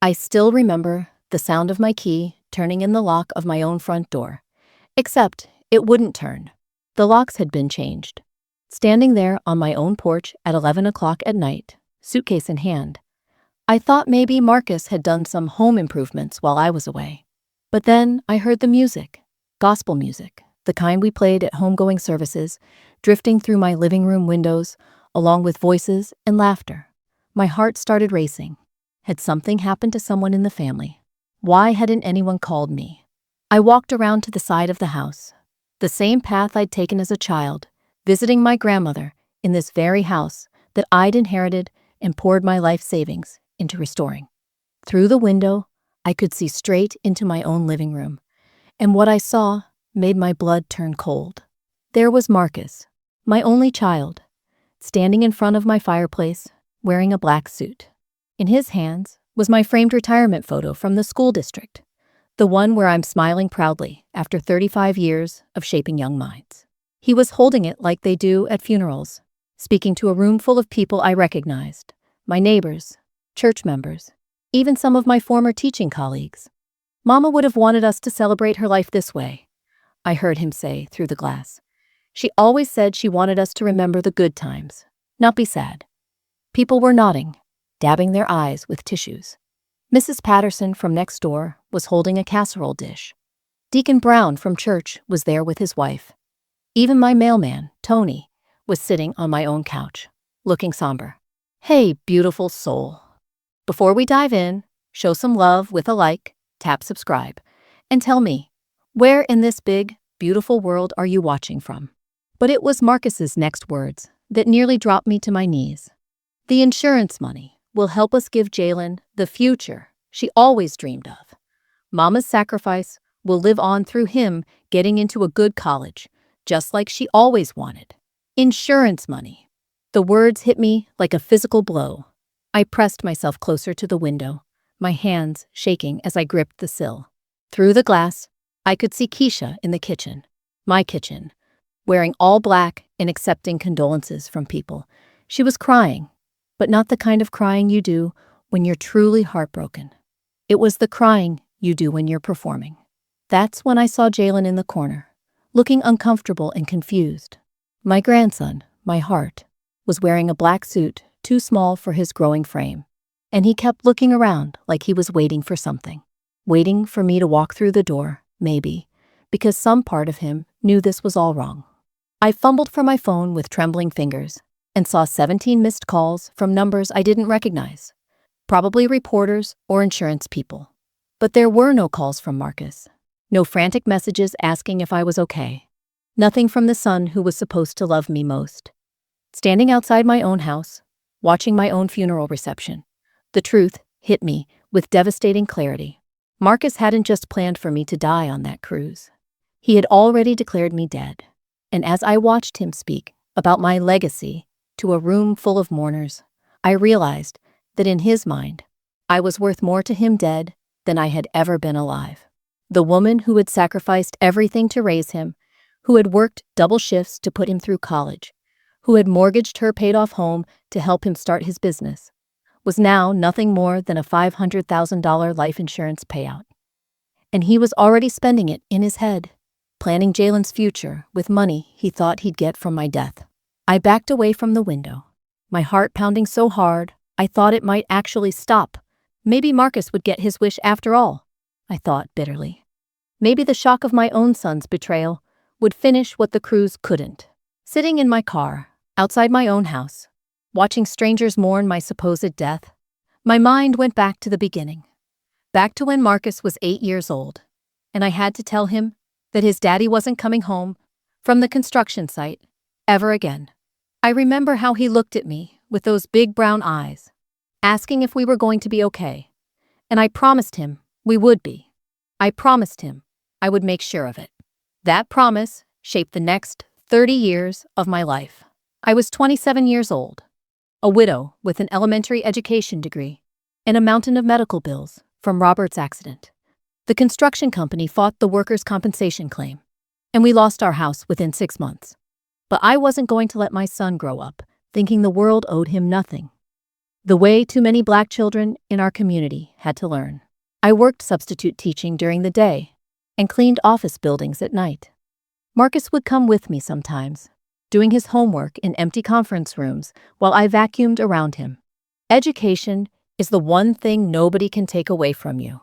I still remember the sound of my key turning in the lock of my own front door. Except it wouldn't turn. The locks had been changed. Standing there on my own porch at 11 o'clock at night, suitcase in hand, I thought maybe Marcus had done some home improvements while I was away. But then I heard the music, gospel music, the kind we played at homegoing services, drifting through my living room windows, along with voices and laughter. My heart started racing. Had something happened to someone in the family? Why hadn't anyone called me? I walked around to the side of the house, the same path I'd taken as a child, visiting my grandmother in this very house that I'd inherited and poured my life savings into restoring. Through the window, I could see straight into my own living room, and what I saw made my blood turn cold. There was Marcus, my only child, standing in front of my fireplace, wearing a black suit. In his hands was my framed retirement photo from the school district, the one where I'm smiling proudly after 35 years of shaping young minds. He was holding it like they do at funerals, speaking to a room full of people I recognized, my neighbors, church members, even some of my former teaching colleagues. Mama would have wanted us to celebrate her life this way, I heard him say through the glass. She always said she wanted us to remember the good times, not be sad. People were nodding, dabbing their eyes with tissues. Mrs. Patterson from next door was holding a casserole dish. Deacon Brown from church was there with his wife. Even my mailman, Tony, was sitting on my own couch, looking somber. Hey, beautiful soul. Before we dive in, show some love with a like, tap subscribe, and tell me, where in this big, beautiful world are you watching from? But it was Marcus's next words that nearly dropped me to my knees. The insurance money will help us give Jalen the future she always dreamed of. Mama's sacrifice will live on through him getting into a good college, just like she always wanted. Insurance money. The words hit me like a physical blow. I pressed myself closer to the window, my hands shaking as I gripped the sill. Through the glass, I could see Keisha in the kitchen, my kitchen, wearing all black and accepting condolences from people. She was crying, but not the kind of crying you do when you're truly heartbroken. It was the crying you do when you're performing. That's when I saw Jalen in the corner, looking uncomfortable and confused. My grandson, my heart, was wearing a black suit too small for his growing frame, and he kept looking around like he was waiting for something. Waiting for me to walk through the door, maybe, because some part of him knew this was all wrong. I fumbled for my phone with trembling fingers and saw 17 missed calls from numbers I didn't recognize, probably reporters or insurance people. But there were no calls from Marcus, no frantic messages asking if I was okay, nothing from the son who was supposed to love me most. Standing outside my own house, watching my own funeral reception, the truth hit me with devastating clarity. Marcus hadn't just planned for me to die on that cruise. He had already declared me dead. And as I watched him speak about my legacy to a room full of mourners, I realized that in his mind, I was worth more to him dead than I had ever been alive. The woman who had sacrificed everything to raise him, who had worked double shifts to put him through college, who had mortgaged her paid-off home to help him start his business, was now nothing more than a $500,000 life insurance payout. And he was already spending it in his head, planning Jalen's future with money he thought he'd get from my death. I backed away from the window, my heart pounding so hard I thought it might actually stop. Maybe Marcus would get his wish after all, I thought bitterly. Maybe the shock of my own son's betrayal would finish what the cruise couldn't. Sitting in my car, outside my own house, watching strangers mourn my supposed death, my mind went back to the beginning. Back to when Marcus was 8 years old, and I had to tell him that his daddy wasn't coming home from the construction site ever again. I remember how he looked at me with those big brown eyes, asking if we were going to be okay, and I promised him we would be. I promised him I would make sure of it. That promise shaped the next 30 years of my life. I was 27 years old, a widow with an elementary education degree and a mountain of medical bills from Robert's accident. The construction company fought the workers' compensation claim, and we lost our house within 6 months. But I wasn't going to let my son grow up thinking the world owed him nothing. the way too many Black children in our community had to learn. I worked substitute teaching during the day and cleaned office buildings at night. Marcus would come with me sometimes, doing his homework in empty conference rooms while I vacuumed around him. Education is the one thing nobody can take away from you,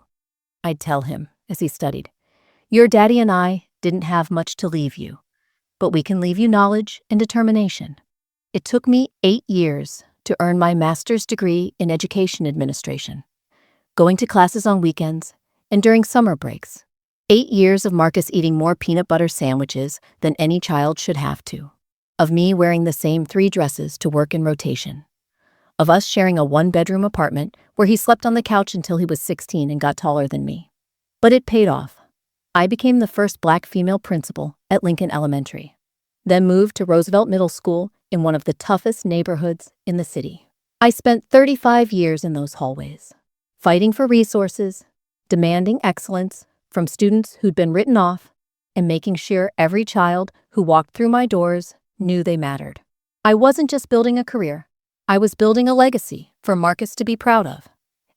I'd tell him as he studied. Your daddy and I didn't have much to leave you, but we can leave you knowledge and determination. It took me 8 years to earn my master's degree in education administration, going to classes on weekends and during summer breaks. 8 years of Marcus eating more peanut butter sandwiches than any child should have to, of me wearing the same 3 dresses to work in rotation, of us sharing a 1-bedroom apartment where he slept on the couch until he was 16 and got taller than me. But it paid off. I became the first Black female principal at Lincoln Elementary, then moved to Roosevelt Middle School in one of the toughest neighborhoods in the city. I spent 35 years in those hallways, fighting for resources, demanding excellence from students who'd been written off, and making sure every child who walked through my doors knew they mattered. I wasn't just building a career, I was building a legacy for Marcus to be proud of.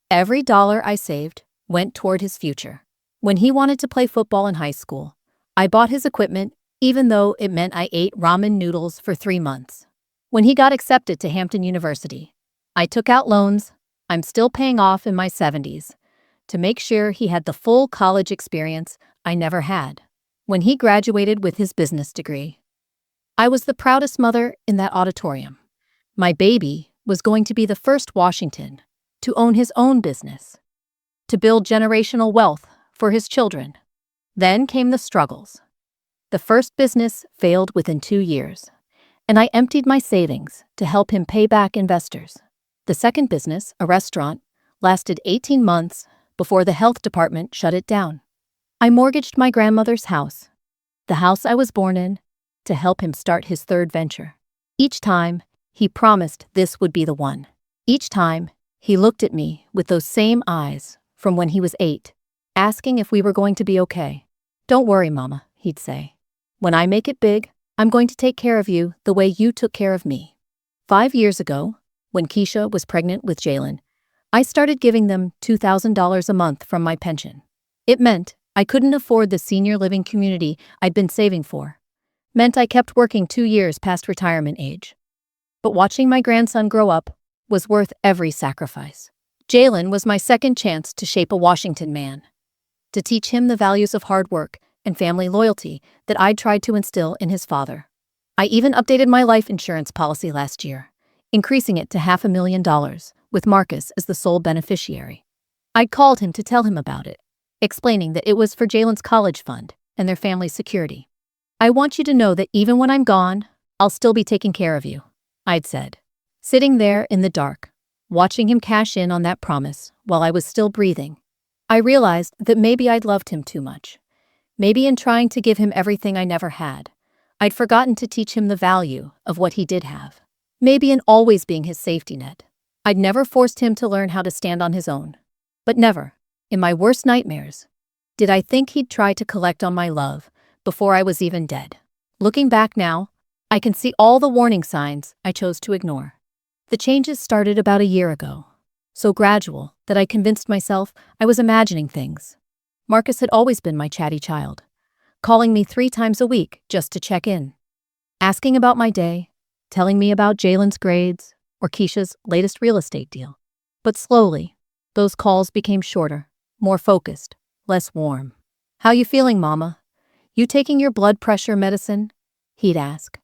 Every dollar I saved went toward his future. When he wanted to play football in high school, I bought his equipment, even though it meant I ate ramen noodles for 3 months. When he got accepted to Hampton University, I took out loans I'm still paying off in my 70s to make sure he had the full college experience I never had. When he graduated with his business degree, I was the proudest mother in that auditorium. My baby was going to be the first Washington to own his own business, to build generational wealth for his children. Then came the struggles. The first business failed within 2 years, and I emptied my savings to help him pay back investors. The second business, a restaurant, lasted 18 months before the health department shut it down. I mortgaged my grandmother's house, the house I was born in, to help him start his third venture. Each time, he promised this would be the one. Each time, he looked at me with those same eyes from when he was 8, asking if we were going to be okay. "Don't worry, Mama," he'd say. "When I make it big, I'm going to take care of you the way you took care of me." 5 years ago, when Keisha was pregnant with Jalen, I started giving them $2,000 a month from my pension. It meant I couldn't afford the senior living community I'd been saving for. Meant I kept working 2 years past retirement age. But watching my grandson grow up was worth every sacrifice. Jalen was my second chance to shape a Washington man, to teach him the values of hard work and family loyalty that I'd tried to instill in his father. I even updated my life insurance policy last year, increasing it to $500,000 with Marcus as the sole beneficiary. I called him to tell him about it, explaining that it was for Jalen's college fund and their family's security. "I want you to know that even when I'm gone, I'll still be taking care of you," I'd said. Sitting there in the dark, watching him cash in on that promise while I was still breathing, I realized that maybe I'd loved him too much. Maybe in trying to give him everything I never had, I'd forgotten to teach him the value of what he did have. Maybe in always being his safety net, I'd never forced him to learn how to stand on his own. But never, in my worst nightmares, did I think he'd try to collect on my love before I was even dead. Looking back now, I can see all the warning signs I chose to ignore. The changes started about a year ago, so gradual that I convinced myself I was imagining things. Marcus had always been my chatty child, calling me 3 times a week just to check in, asking about my day, telling me about Jalen's grades or Keisha's latest real estate deal. But slowly, those calls became shorter, more focused, less warm. "How you feeling, Mama? You taking your blood pressure medicine?" he'd ask.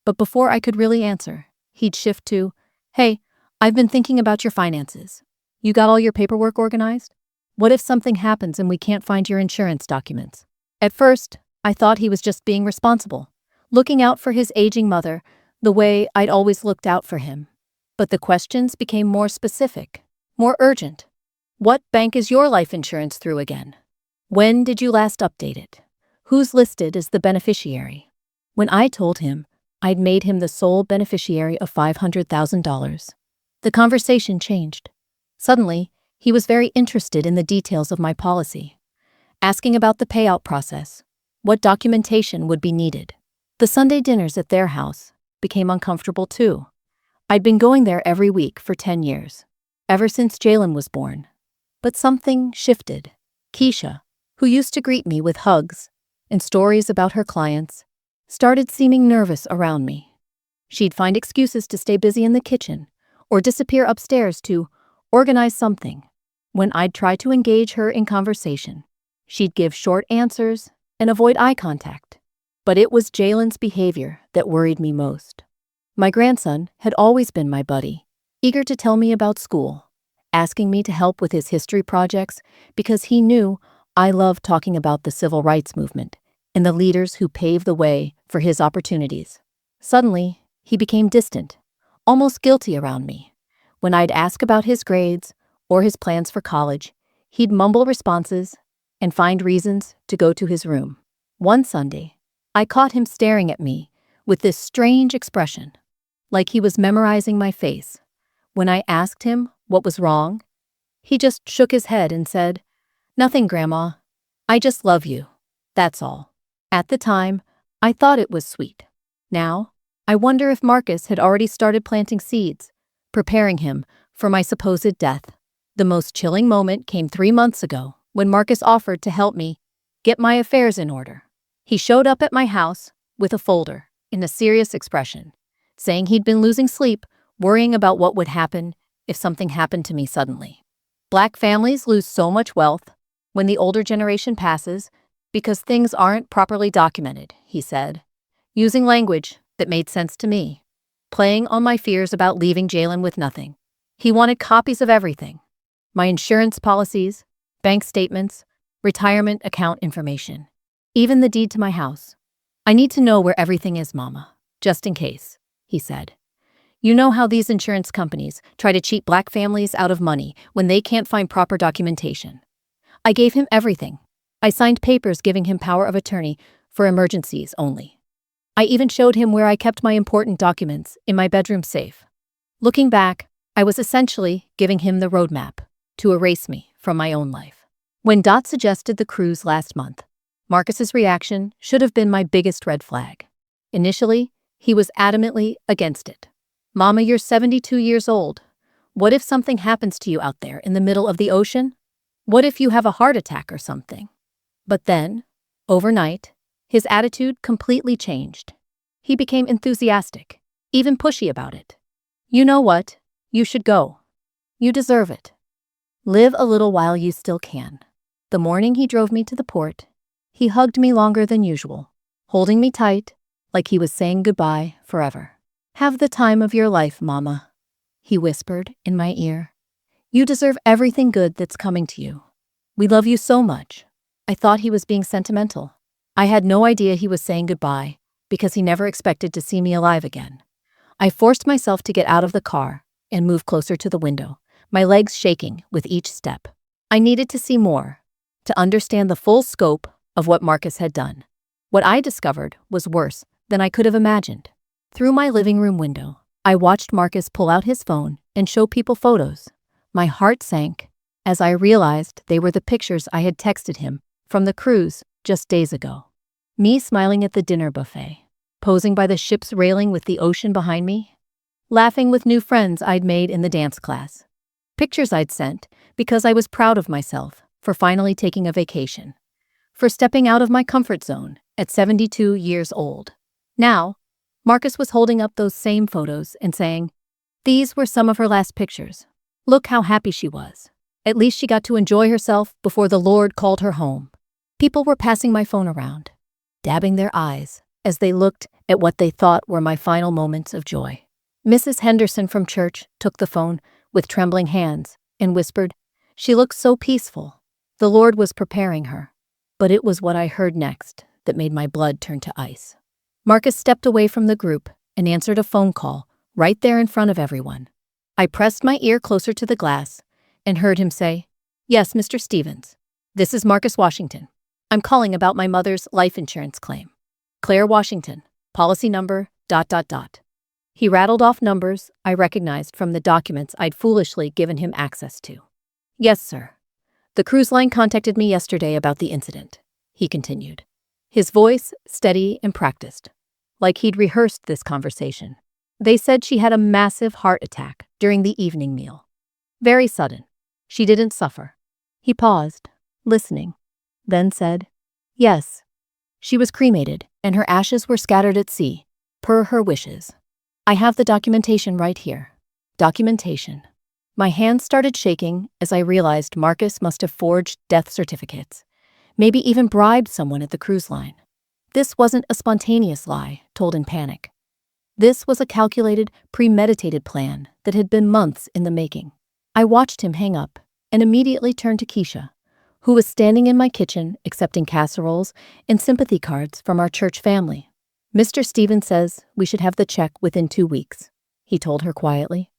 But before I could really answer, he'd shift to, "Hey, I've been thinking about your finances. You got all your paperwork organized? What if something happens and we can't find your insurance documents?" At first, I thought he was just being responsible, looking out for his aging mother the way I'd always looked out for him. But the questions became more specific, more urgent. "What bank is your life insurance through again? When did you last update it? Who's listed as the beneficiary?" When I told him I'd made him the sole beneficiary of $500,000, the conversation changed. Suddenly, he was very interested in the details of my policy, asking about the payout process, what documentation would be needed. The Sunday dinners at their house became uncomfortable too. I'd been going there every week for 10 years, ever since Jalen was born. But something shifted. Keisha, who used to greet me with hugs and stories about her clients, started seeming nervous around me. She'd find excuses to stay busy in the kitchen or disappear upstairs to organize something. When I'd try to engage her in conversation, she'd give short answers and avoid eye contact. But it was Jalen's behavior that worried me most. My grandson had always been my buddy, eager to tell me about school, asking me to help with his history projects because he knew I loved talking about the civil rights movement and the leaders who paved the way for his opportunities. Suddenly, he became distant, almost guilty around me. When I'd ask about his grades or his plans for college, he'd mumble responses and find reasons to go to his room. One Sunday, I caught him staring at me with this strange expression, like he was memorizing my face. When I asked him what was wrong, he just shook his head and said, "Nothing, Grandma. I just love you. That's all." At the time, I thought it was sweet. Now, I wonder if Marcus had already started planting seeds, preparing him for my supposed death. The most chilling moment came 3 months ago when Marcus offered to help me get my affairs in order. He showed up at my house with a folder in a serious expression, saying he'd been losing sleep, worrying about what would happen if something happened to me suddenly. Black families lose so much wealth when the older generation passes because things aren't properly documented, he said, using language that made sense to me, playing on my fears about leaving Jalen with nothing. He wanted copies of everything: my insurance policies, bank statements, retirement account information, even the deed to my house. "I need to know where everything is, Mama, just in case," he said. "You know how these insurance companies try to cheat Black families out of money when they can't find proper documentation." I gave him everything. I signed papers giving him power of attorney for emergencies only. I even showed him where I kept my important documents in my bedroom safe. Looking back, I was essentially giving him the roadmap to erase me from my own life. When Dot suggested the cruise last month, Marcus's reaction should have been my biggest red flag. Initially, he was adamantly against it. "Mama, you're 72 years old. What if something happens to you out there in the middle of the ocean? What if you have a heart attack or something?" But then, overnight, his attitude completely changed. He became enthusiastic, even pushy about it. "You know what? You should go. You deserve it. Live a little while you still can." The morning he drove me to the port, he hugged me longer than usual, holding me tight, like he was saying goodbye forever. "Have the time of your life, Mama," he whispered in my ear. "You deserve everything good that's coming to you. We love you so much." I thought he was being sentimental. I had no idea he was saying goodbye because he never expected to see me alive again. I forced myself to get out of the car and move closer to the window, my legs shaking with each step. I needed to see more, to understand the full scope of what Marcus had done. What I discovered was worse than I could have imagined. Through my living room window, I watched Marcus pull out his phone and show people photos. My heart sank as I realized they were the pictures I had texted him from the cruise just days ago. Me smiling at the dinner buffet, posing by the ship's railing with the ocean behind me, laughing with new friends I'd made in the dance class. Pictures I'd sent because I was proud of myself for finally taking a vacation, for stepping out of my comfort zone at 72 years old. Now, Marcus was holding up those same photos and saying, "These were some of her last pictures. Look how happy she was. At least she got to enjoy herself before the Lord called her home." People were passing my phone around, dabbing their eyes as they looked at what they thought were my final moments of joy. Mrs. Henderson from church took the phone with trembling hands and whispered, "She looks so peaceful. The Lord was preparing her." But it was what I heard next that made my blood turn to ice. Marcus stepped away from the group and answered a phone call right there in front of everyone. I pressed my ear closer to the glass and heard him say, "Yes, Mr. Stevens. This is Marcus Washington. I'm calling about my mother's life insurance claim. Claire Washington, policy number ... He rattled off numbers I recognized from the documents I'd foolishly given him access to. "Yes, sir. The cruise line contacted me yesterday about the incident," he continued, his voice steady and practiced, like he'd rehearsed this conversation. They said she had a massive heart attack during the evening meal. Very sudden. She didn't suffer. He paused, listening, then said, "Yes. She was cremated, and her ashes were scattered at sea, per her wishes. I have the documentation right here." Documentation. My hands started shaking as I realized Marcus must have forged death certificates, maybe even bribed someone at the cruise line. This wasn't a spontaneous lie told in panic. This was a calculated, premeditated plan that had been months in the making. I watched him hang up and immediately turned to Keisha, who was standing in my kitchen accepting casseroles and sympathy cards from our church family. "Mr. Stevens says we should have the check within 2 weeks," he told her quietly.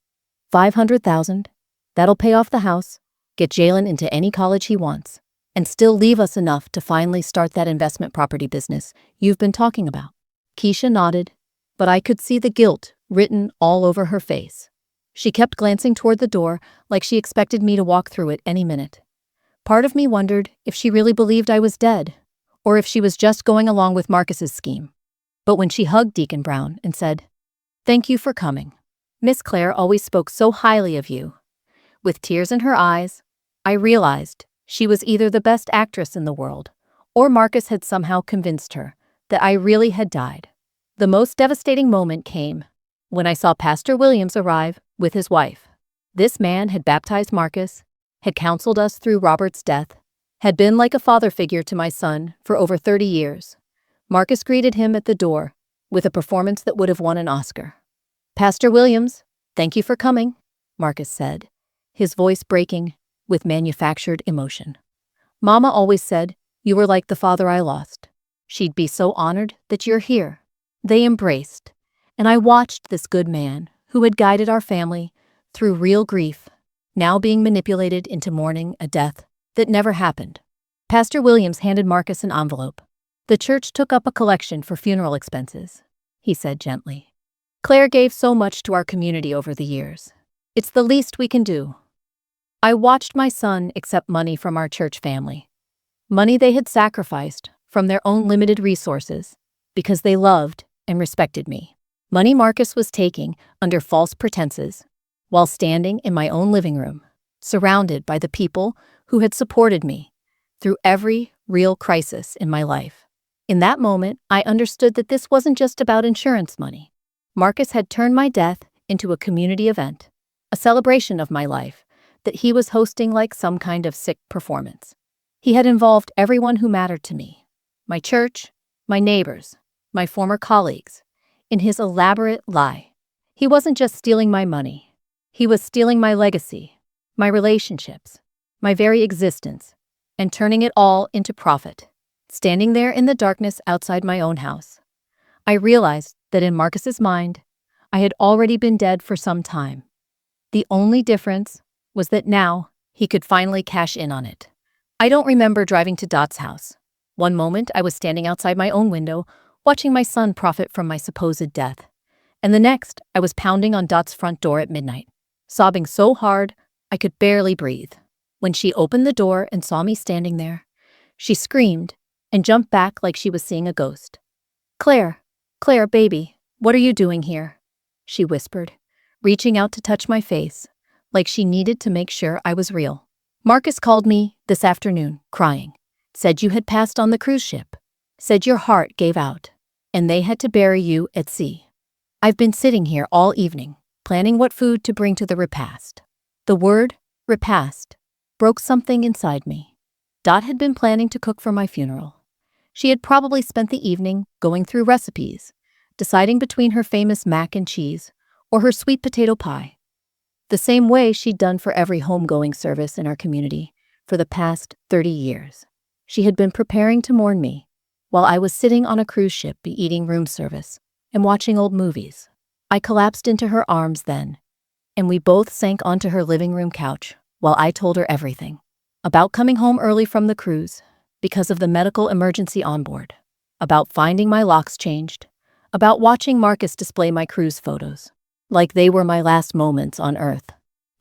500,000. That'll pay off the house, get Jalen into any college he wants, and still leave us enough to finally start that investment property business you've been talking about. Keisha nodded, but I could see the guilt written all over her face. She kept glancing toward the door like she expected me to walk through it any minute. Part of me wondered if she really believed I was dead, or if she was just going along with Marcus's scheme. But when she hugged Deacon Brown and said, "Thank you for coming. Miss Claire always spoke so highly of you," with tears in her eyes, I realized she was either the best actress in the world, or Marcus had somehow convinced her that I really had died. The most devastating moment came when I saw Pastor Williams arrive with his wife. This man had baptized Marcus, had counseled us through Robert's death, had been like a father figure to my son for over 30 years. Marcus greeted him at the door with a performance that would have won an Oscar. "Pastor Williams, thank you for coming," Marcus said, his voice breaking with manufactured emotion. "Mama always said you were like the father I lost. She'd be so honored that you're here." They embraced, and I watched this good man, who had guided our family through real grief, now being manipulated into mourning a death that never happened. Pastor Williams handed Marcus an envelope. "The church took up a collection for funeral expenses," he said gently. "Claire gave so much to our community over the years. It's the least we can do." I watched my son accept money from our church family. Money they had sacrificed from their own limited resources because they loved and respected me. Money Marcus was taking under false pretenses while standing in my own living room, surrounded by the people who had supported me through every real crisis in my life. In that moment, I understood that this wasn't just about insurance money. Marcus had turned my death into a community event, a celebration of my life that he was hosting like some kind of sick performance. He had involved everyone who mattered to me, my church, my neighbors, my former colleagues, in his elaborate lie. He wasn't just stealing my money. He was stealing my legacy, my relationships, my very existence, and turning it all into profit. Standing there in the darkness outside my own house, I realized that in Marcus's mind, I had already been dead for some time. The only difference was that now he could finally cash in on it. I don't remember driving to Dot's house. One moment I was standing outside my own window, watching my son profit from my supposed death. And the next, I was pounding on Dot's front door at midnight, sobbing so hard I could barely breathe. When she opened the door and saw me standing there, she screamed and jumped back like she was seeing a ghost. Claire, baby, what are you doing here?" she whispered, reaching out to touch my face, like she needed to make sure I was real. "Marcus called me this afternoon, crying. Said you had passed on the cruise ship. Said your heart gave out, and they had to bury you at sea. I've been sitting here all evening, planning what food to bring to the repast." The word, repast, broke something inside me. Dot had been planning to cook for my funeral. She had probably spent the evening going through recipes, deciding between her famous mac and cheese or her sweet potato pie. The same way she'd done for every homegoing service in our community for the past 30 years. She had been preparing to mourn me, while I was sitting on a cruise ship eating room service and watching old movies. I collapsed into her arms then, and we both sank onto her living room couch while I told her everything. About coming home early from the cruise, because of the medical emergency on board, about finding my locks changed, about watching Marcus display my cruise photos, like they were my last moments on Earth,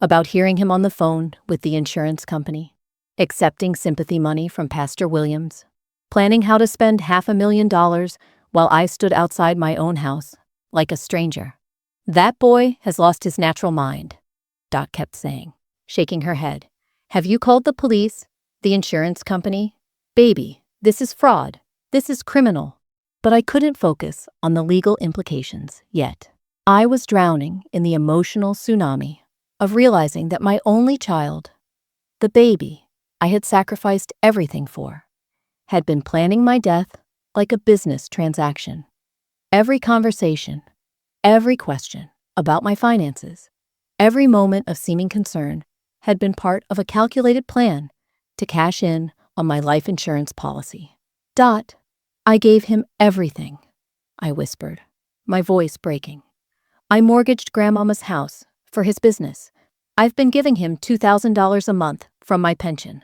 about hearing him on the phone with the insurance company, accepting sympathy money from Pastor Williams, planning how to spend $500,000 while I stood outside my own house, like a stranger. That boy has lost his natural mind, Dot kept saying, shaking her head. Have you called the police? The insurance company? Baby, this is fraud. This is criminal. But I couldn't focus on the legal implications yet. I was drowning in the emotional tsunami of realizing that my only child, the baby I had sacrificed everything for, had been planning my death like a business transaction. Every conversation, every question about my finances, every moment of seeming concern had been part of a calculated plan to cash in on my life insurance policy. Dot, I gave him everything, I whispered, my voice breaking. I mortgaged Grandmama's house for his business. I've been giving him $2,000 a month from my pension.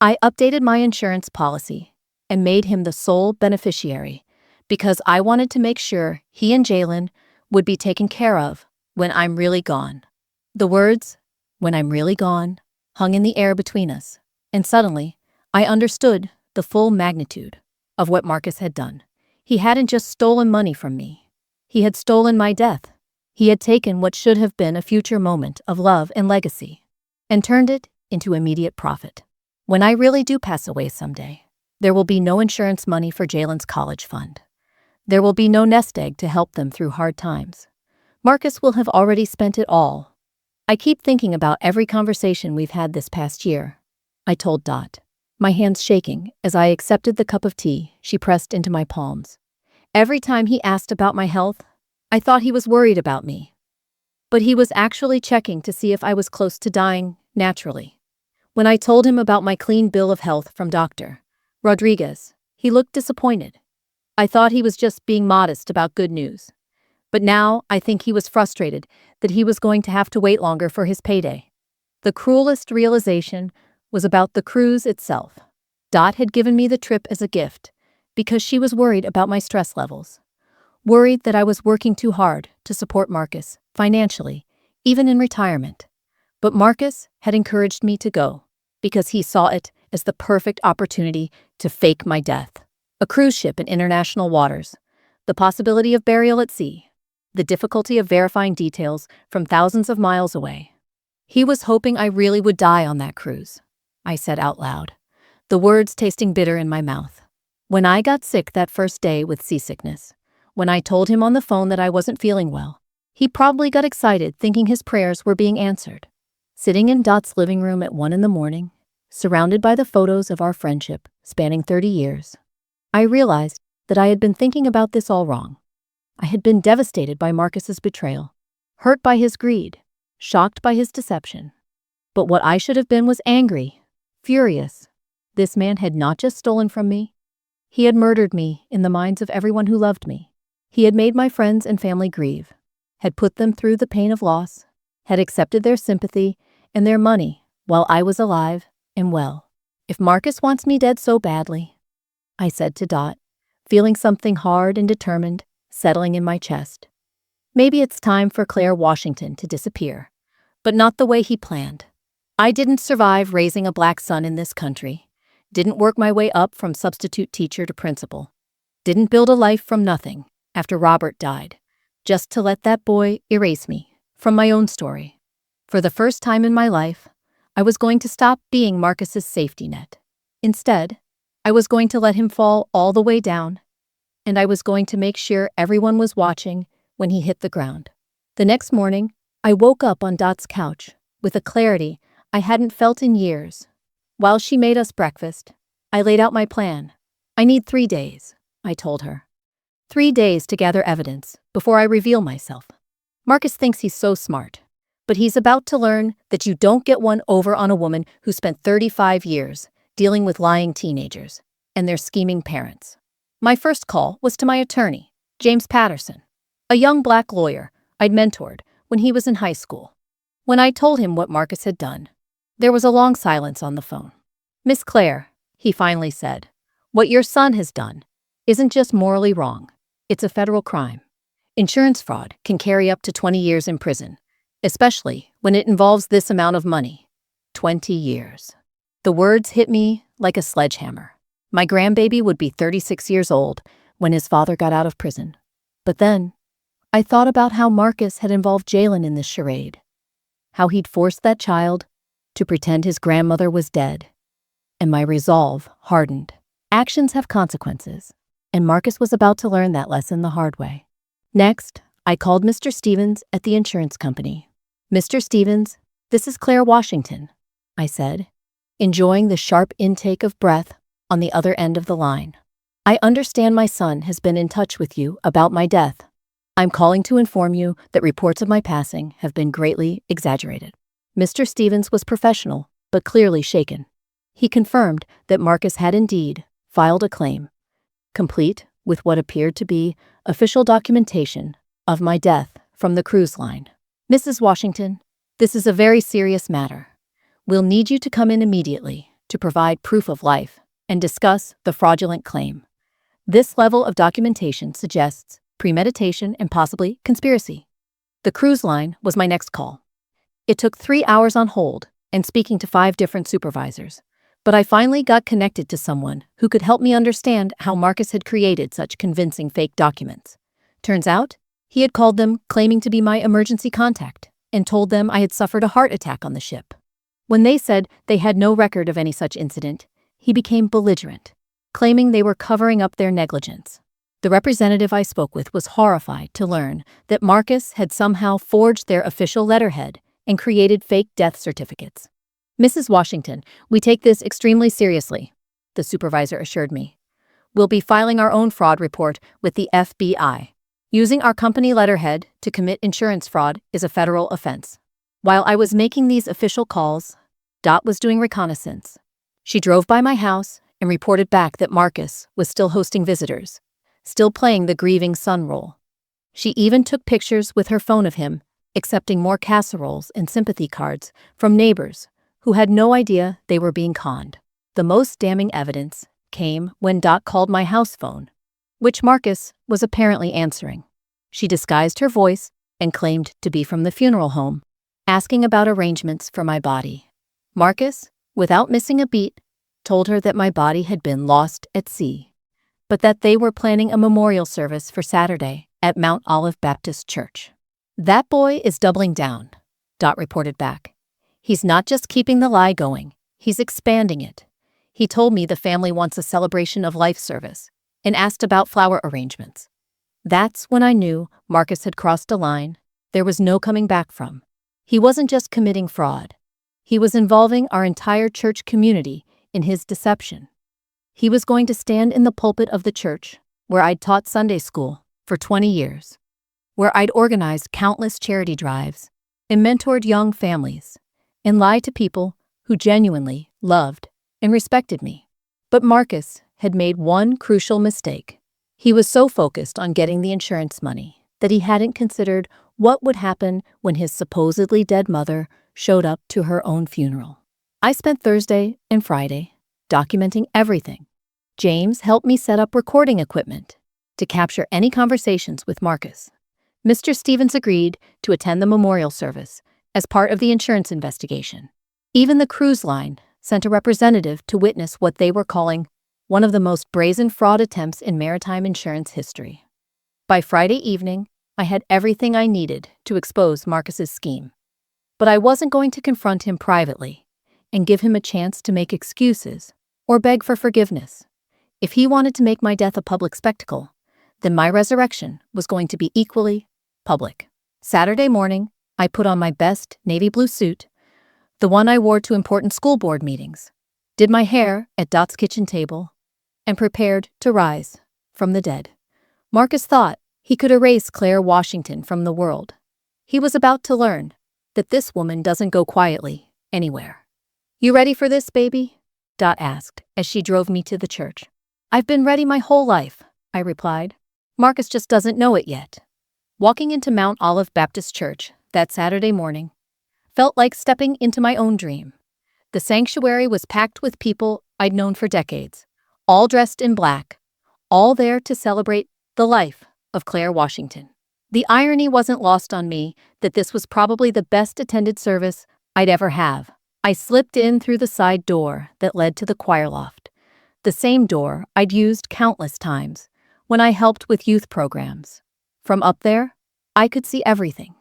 I updated my insurance policy and made him the sole beneficiary because I wanted to make sure he and Jalen would be taken care of when I'm really gone. The words, when I'm really gone, hung in the air between us, and suddenly I understood the full magnitude of what Marcus had done. He hadn't just stolen money from me. He had stolen my death. He had taken what should have been a future moment of love and legacy and turned it into immediate profit. When I really do pass away someday, there will be no insurance money for Jalen's college fund. There will be no nest egg to help them through hard times. Marcus will have already spent it all. I keep thinking about every conversation we've had this past year, I told Dot, my hands shaking as I accepted the cup of tea she pressed into my palms. Every time he asked about my health, I thought he was worried about me. But he was actually checking to see if I was close to dying naturally. When I told him about my clean bill of health from Dr. Rodriguez, he looked disappointed. I thought he was just being modest about good news. But now I think he was frustrated that he was going to have to wait longer for his payday. The cruelest realization was about the cruise itself. Dot had given me the trip as a gift because she was worried about my stress levels. Worried that I was working too hard to support Marcus financially, even in retirement. But Marcus had encouraged me to go because he saw it as the perfect opportunity to fake my death. A cruise ship in international waters, the possibility of burial at sea, the difficulty of verifying details from thousands of miles away. He was hoping I really would die on that cruise, I said out loud, the words tasting bitter in my mouth. When I got sick that first day with seasickness, when I told him on the phone that I wasn't feeling well, he probably got excited thinking his prayers were being answered. Sitting in Dot's living room at 1 a.m, surrounded by the photos of our friendship spanning 30 years, I realized that I had been thinking about this all wrong. I had been devastated by Marcus's betrayal, hurt by his greed, shocked by his deception. But what I should have been was angry, furious. This man had not just stolen from me. He had murdered me in the minds of everyone who loved me. He had made my friends and family grieve, had put them through the pain of loss, had accepted their sympathy and their money while I was alive and well. If Marcus wants me dead so badly, I said to Dot, feeling something hard and determined settling in my chest. Maybe it's time for Claire Washington to disappear, but not the way he planned. I didn't survive raising a black son in this country, didn't work my way up from substitute teacher to principal, didn't build a life from nothing after Robert died, just to let that boy erase me from my own story. For the first time in my life, I was going to stop being Marcus's safety net. Instead, I was going to let him fall all the way down, and I was going to make sure everyone was watching when he hit the ground. The next morning, I woke up on Dot's couch with a clarity I hadn't felt in years. While she made us breakfast, I laid out my plan. I need 3 days, I told her. 3 days to gather evidence before I reveal myself. Marcus thinks he's so smart, but he's about to learn that you don't get one over on a woman who spent 35 years dealing with lying teenagers and their scheming parents. My first call was to my attorney, James Patterson, a young black lawyer I'd mentored when he was in high school. When I told him what Marcus had done, there was a long silence on the phone. Miss Claire, he finally said, what your son has done isn't just morally wrong, it's a federal crime. Insurance fraud can carry up to 20 years in prison, especially when it involves this amount of money. 20 years. The words hit me like a sledgehammer. My grandbaby would be 36 years old when his father got out of prison. But then, I thought about how Marcus had involved Jalen in this charade, how he'd forced that child to pretend his grandmother was dead, and my resolve hardened. Actions have consequences, and Marcus was about to learn that lesson the hard way. Next, I called Mr. Stevens at the insurance company. "Mr. Stevens, this is Claire Washington," I said, enjoying the sharp intake of breath on the other end of the line. "I understand my son has been in touch with you about my death. I'm calling to inform you that reports of my passing have been greatly exaggerated." Mr. Stevens was professional, but clearly shaken. He confirmed that Marcus had indeed filed a claim, complete with what appeared to be official documentation of my death from the cruise line. "Mrs. Washington, this is a very serious matter. We'll need you to come in immediately to provide proof of life and discuss the fraudulent claim. This level of documentation suggests premeditation and possibly conspiracy." The cruise line was my next call. It took 3 hours on hold and speaking to 5 different supervisors, but I finally got connected to someone who could help me understand how Marcus had created such convincing fake documents. Turns out, he had called them claiming to be my emergency contact and told them I had suffered a heart attack on the ship. When they said they had no record of any such incident, he became belligerent, claiming they were covering up their negligence. The representative I spoke with was horrified to learn that Marcus had somehow forged their official letterhead and created fake death certificates. "Mrs. Washington, we take this extremely seriously," the supervisor assured me. "We'll be filing our own fraud report with the FBI. Using our company letterhead to commit insurance fraud is a federal offense." While I was making these official calls, Dot was doing reconnaissance. She drove by my house and reported back that Marcus was still hosting visitors, still playing the grieving son role. She even took pictures with her phone of him, accepting more casseroles and sympathy cards from neighbors who had no idea they were being conned. The most damning evidence came when Dot called my house phone, which Marcus was apparently answering. She disguised her voice and claimed to be from the funeral home, asking about arrangements for my body. Marcus, without missing a beat, told her that my body had been lost at sea, but that they were planning a memorial service for Saturday at Mount Olive Baptist Church. "That boy is doubling down," Dot reported back. "He's not just keeping the lie going, he's expanding it. He told me the family wants a celebration of life service and asked about flower arrangements." That's when I knew Marcus had crossed a line there was no coming back from. He wasn't just committing fraud. He was involving our entire church community in his deception. He was going to stand in the pulpit of the church, where I'd taught Sunday school for 20 years, where I'd organized countless charity drives and mentored young families, and lie to people who genuinely loved and respected me. But Marcus had made one crucial mistake. He was so focused on getting the insurance money that he hadn't considered what would happen when his supposedly dead mother showed up to her own funeral. I spent Thursday and Friday documenting everything. James helped me set up recording equipment to capture any conversations with Marcus. Mr. Stevens agreed to attend the memorial service as part of the insurance investigation. Even the cruise line sent a representative to witness what they were calling one of the most brazen fraud attempts in maritime insurance history. By Friday evening, I had everything I needed to expose Marcus's scheme. But I wasn't going to confront him privately and give him a chance to make excuses or beg for forgiveness. If he wanted to make my death a public spectacle, then my resurrection was going to be equally public. Saturday morning, I put on my best navy blue suit, the one I wore to important school board meetings, did my hair at Dot's kitchen table, and prepared to rise from the dead. Marcus thought he could erase Claire Washington from the world. He was about to learn that this woman doesn't go quietly anywhere. "You ready for this, baby?" Dot asked as she drove me to the church. "I've been ready my whole life," I replied. "Marcus just doesn't know it yet." Walking into Mount Olive Baptist Church that Saturday morning felt like stepping into my own dream. The sanctuary was packed with people I'd known for decades, all dressed in black, all there to celebrate the life of Claire Washington. The irony wasn't lost on me that this was probably the best attended service I'd ever have. I slipped in through the side door that led to the choir loft, the same door I'd used countless times when I helped with youth programs. From up there, I could see everything.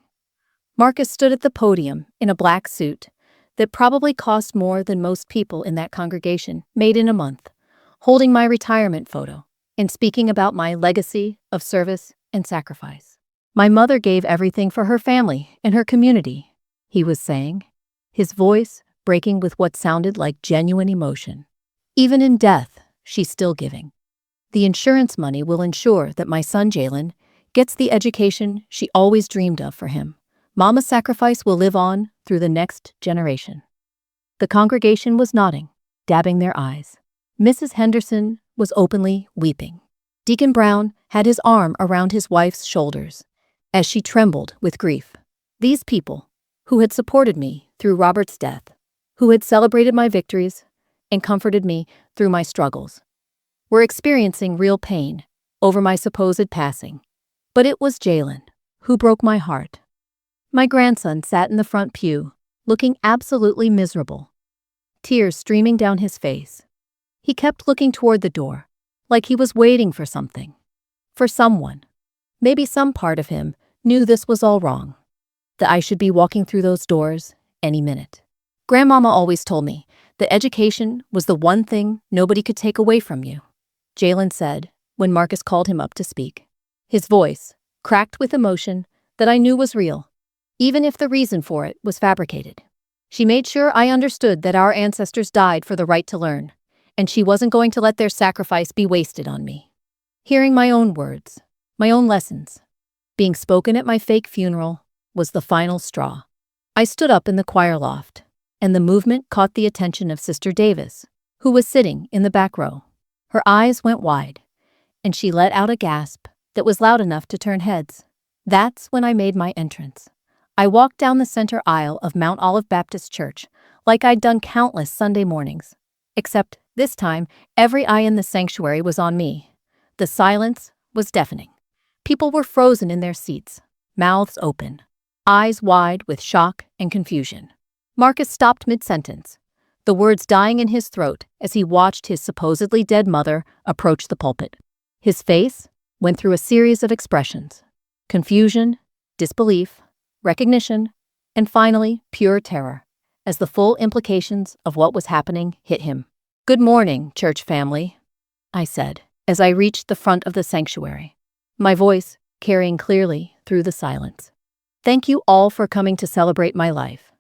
Marcus stood at the podium in a black suit that probably cost more than most people in that congregation made in a month, holding my retirement photo and speaking about my legacy of service and sacrifice. My mother gave everything for her family and her community, he was saying, his voice breaking with what sounded like genuine emotion. Even in death, she's still giving. The insurance money will ensure that my son Jalen gets the education she always dreamed of for him. Mama's sacrifice will live on through the next generation. The congregation was nodding, dabbing their eyes. Mrs. Henderson was openly weeping. Deacon Brown had his arm around his wife's shoulders as she trembled with grief. These people, who had supported me through Robert's death, who had celebrated my victories and comforted me through my struggles, were experiencing real pain over my supposed passing. But it was Jalen who broke my heart. My grandson sat in the front pew, looking absolutely miserable, tears streaming down his face. He kept looking toward the door, like he was waiting for something, for someone. Maybe some part of him knew this was all wrong, that I should be walking through those doors any minute. Grandmama always told me that education was the one thing nobody could take away from you, Jalen said when Marcus called him up to speak. His voice, cracked with emotion that I knew was real, even if the reason for it was fabricated. She made sure I understood that our ancestors died for the right to learn, and she wasn't going to let their sacrifice be wasted on me. Hearing my own words, my own lessons, being spoken at my fake funeral was the final straw. I stood up in the choir loft, and the movement caught the attention of Sister Davis, who was sitting in the back row. Her eyes went wide, and she let out a gasp that was loud enough to turn heads. That's when I made my entrance. I walked down the center aisle of Mount Olive Baptist Church like I'd done countless Sunday mornings. Except this time, every eye in the sanctuary was on me. The silence was deafening. People were frozen in their seats, mouths open, eyes wide with shock and confusion. Marcus stopped mid-sentence, the words dying in his throat as he watched his supposedly dead mother approach the pulpit. His face went through a series of expressions: confusion, disbelief, recognition, and finally, pure terror, as the full implications of what was happening hit him. "Good morning, church family," I said, as I reached the front of the sanctuary, my voice carrying clearly through the silence. "Thank you all for coming to celebrate my life.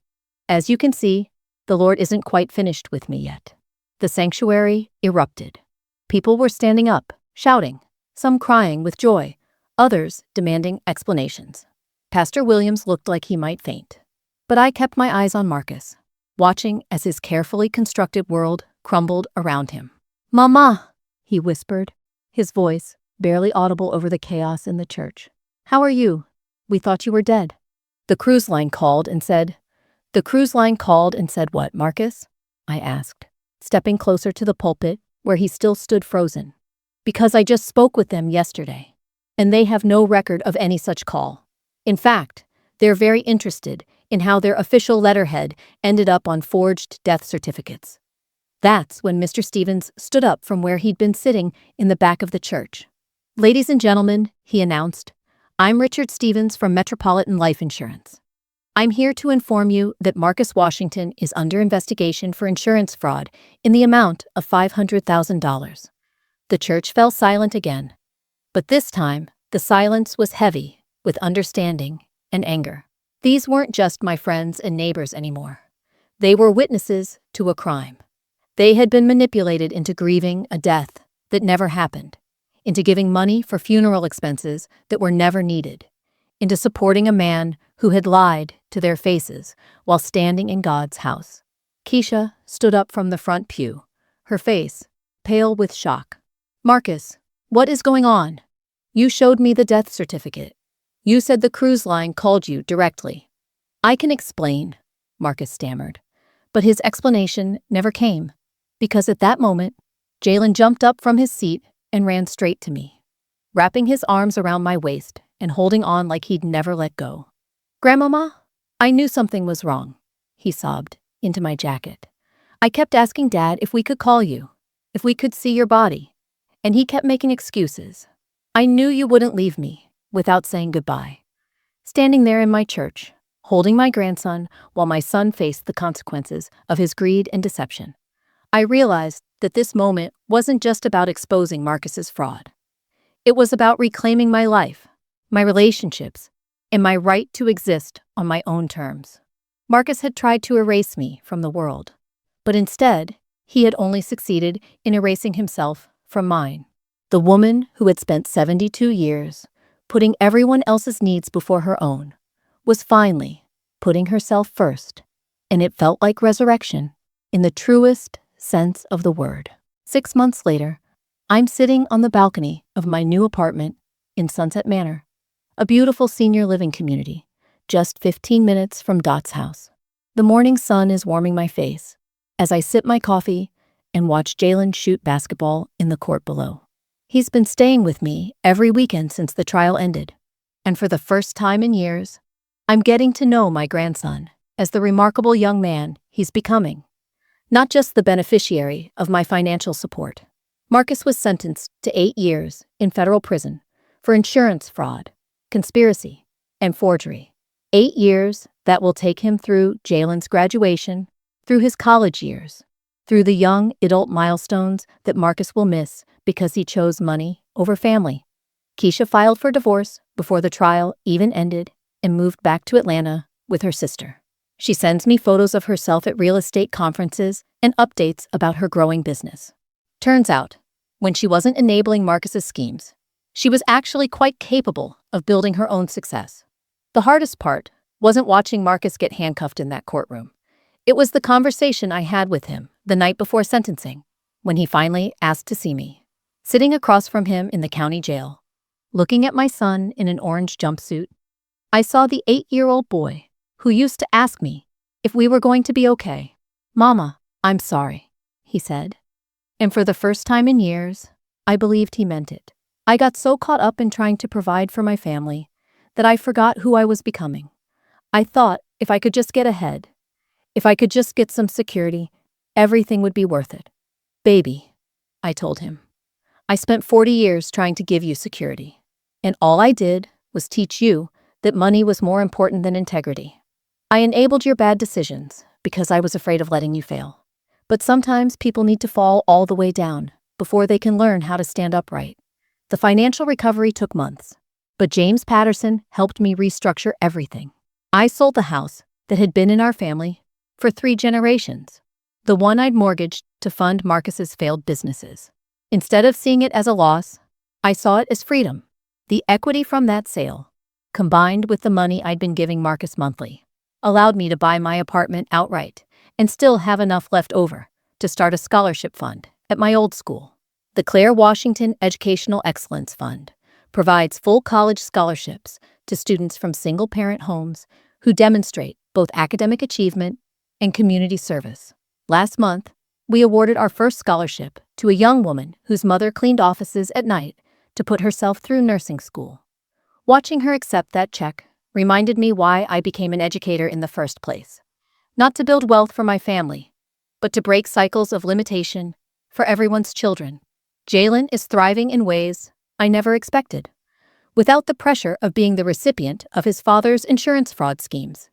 As you can see, the Lord isn't quite finished with me yet." The sanctuary erupted. People were standing up, shouting, some crying with joy, others demanding explanations. Pastor Williams looked like he might faint, but I kept my eyes on Marcus, watching as his carefully constructed world crumbled around him. "Mama," he whispered, his voice barely audible over the chaos in the church. "How are you? We thought you were dead." The cruise line called and said what, Marcus?" I asked, stepping closer to the pulpit where he still stood frozen. "Because I just spoke with them yesterday, and they have no record of any such call. In fact, they're very interested in how their official letterhead ended up on forged death certificates." That's when Mr. Stevens stood up from where he'd been sitting in the back of the church. "Ladies and gentlemen," he announced, "I'm Richard Stevens from Metropolitan Life Insurance. I'm here to inform you that Marcus Washington is under investigation for insurance fraud in the amount of $500,000. The church fell silent again, but this time the silence was heavy with understanding and anger. These weren't just my friends and neighbors anymore. They were witnesses to a crime. They had been manipulated into grieving a death that never happened, into giving money for funeral expenses that were never needed, into supporting a man who had lied to their faces while standing in God's house. Keisha stood up from the front pew, her face pale with shock. "Marcus, what is going on? You showed me the death certificate. You said the cruise line called you directly." "I can explain," Marcus stammered, but his explanation never came, because at that moment, Jalen jumped up from his seat and ran straight to me, wrapping his arms around my waist and holding on like he'd never let go. "Grandmama, I knew something was wrong," he sobbed into my jacket. "I kept asking Dad if we could call you, if we could see your body, and he kept making excuses. I knew you wouldn't leave me without saying goodbye. standing there in my church, holding my grandson while my son faced the consequences of his greed and deception. I realized that this moment wasn't just about exposing Marcus's fraud. It was about reclaiming my life, my relationships, and my right to exist on my own terms. Marcus had tried to erase me from the world, but instead, he had only succeeded in erasing himself from mine. The woman who had spent 72 years putting everyone else's needs before her own was finally putting herself first, and it felt like resurrection in the truest sense of the word. 6 months later, I'm sitting on the balcony of my new apartment in Sunset Manor, a beautiful senior living community, just 15 minutes from Dot's house. The morning sun is warming my face as I sip my coffee and watch Jalen shoot basketball in the court below. He's been staying with me every weekend since the trial ended, and for the first time in years, I'm getting to know my grandson as the remarkable young man he's becoming, not just the beneficiary of my financial support. Marcus was sentenced to 8 years in federal prison for insurance fraud, conspiracy, and forgery. 8 years that will take him through Jalen's graduation, through his college years, through the young adult milestones that Marcus will miss because he chose money over family. Keisha filed for divorce before the trial even ended and moved back to Atlanta with her sister. She sends me photos of herself at real estate conferences and updates about her growing business. Turns out, when she wasn't enabling Marcus's schemes, she was actually quite capable of building her own success. The hardest part wasn't watching Marcus get handcuffed in that courtroom. It was the conversation I had with him the night before sentencing, when he finally asked to see me. Sitting across from him in the county jail, looking at my son in an orange jumpsuit, I saw the 8-year-old boy who used to ask me if we were going to be okay. "Mama, I'm sorry," he said. And for the first time in years, I believed he meant it. I got so caught up in trying to provide for my family that I forgot who I was becoming. I thought if I could just get ahead, if I could just get some security, everything would be worth it. "Baby," I told him, "I spent 40 years trying to give you security, and all I did was teach you that money was more important than integrity. I enabled your bad decisions because I was afraid of letting you fail. But sometimes people need to fall all the way down before they can learn how to stand upright." The financial recovery took months, but James Patterson helped me restructure everything. I sold the house that had been in our family for 3 generations, the one I'd mortgaged to fund Marcus's failed businesses. Instead of seeing it as a loss, I saw it as freedom. The equity from that sale, combined with the money I'd been giving Marcus monthly, allowed me to buy my apartment outright and still have enough left over to start a scholarship fund at my old school. The Claire Washington Educational Excellence Fund provides full college scholarships to students from single-parent homes who demonstrate both academic achievement and community service. Last month, we awarded our first scholarship to a young woman whose mother cleaned offices at night to put herself through nursing school. Watching her accept that check reminded me why I became an educator in the first place. Not to build wealth for my family, but to break cycles of limitation for everyone's children. Jalen is thriving in ways I never expected. Without the pressure of being the recipient of his father's insurance fraud schemes,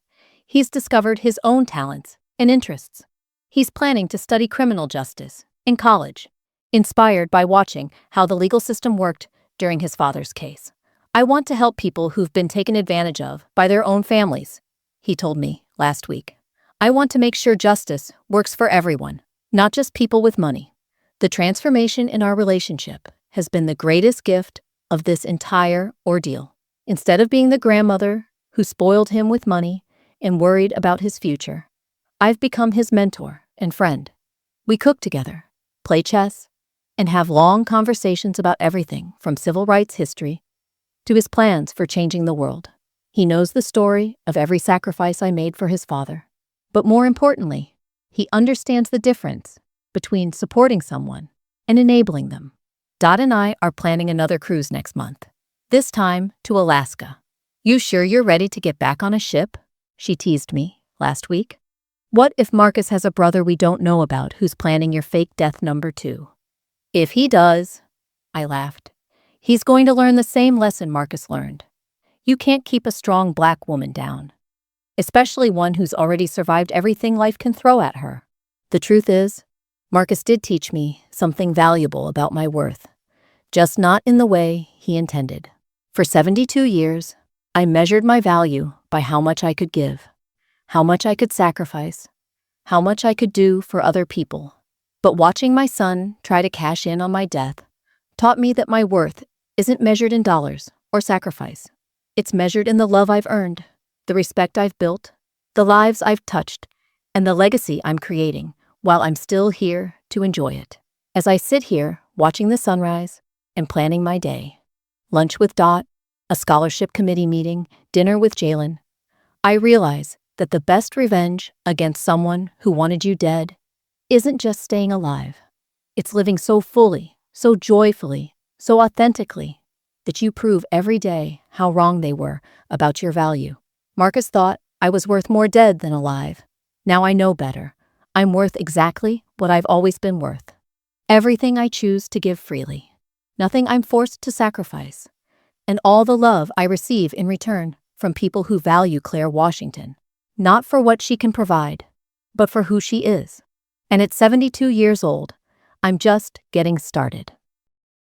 he's discovered his own talents and interests. He's planning to study criminal justice in college, inspired by watching how the legal system worked during his father's case. "I want to help people who've been taken advantage of by their own families," he told me last week. "I want to make sure justice works for everyone, not just people with money." The transformation in our relationship has been the greatest gift of this entire ordeal. Instead of being the grandmother who spoiled him with money and worried about his future, I've become his mentor and friend. We cook together, play chess, and have long conversations about everything from civil rights history to his plans for changing the world. He knows the story of every sacrifice I made for his father. But more importantly, he understands the difference between supporting someone and enabling them. Dot and I are planning another cruise next month, this time to Alaska. "You sure you're ready to get back on a ship?" she teased me last week. "What if Marcus has a brother we don't know about who's planning your fake death number 2? "If he does," I laughed, "he's going to learn the same lesson Marcus learned. You can't keep a strong Black woman down, especially one who's already survived everything life can throw at her. The truth is, Marcus did teach me something valuable about my worth, just not in the way he intended. For 72 years, I measured my value by how much I could give, how much I could sacrifice, how much I could do for other people. But watching my son try to cash in on my death taught me that my worth isn't measured in dollars or sacrifice. It's measured in the love I've earned, the respect I've built, the lives I've touched, and the legacy I'm creating while I'm still here to enjoy it. As I sit here watching the sunrise and planning my day, lunch with Dot, a scholarship committee meeting, dinner with Jalen, I realize that the best revenge against someone who wanted you dead isn't just staying alive. It's living so fully, so joyfully, so authentically that you prove every day how wrong they were about your value. Marcus thought I was worth more dead than alive. Now I know better. I'm worth exactly what I've always been worth. Everything I choose to give freely, nothing I'm forced to sacrifice, and all the love I receive in return from people who value Claire Washington, not for what she can provide, but for who she is. And at 72 years old, I'm just getting started.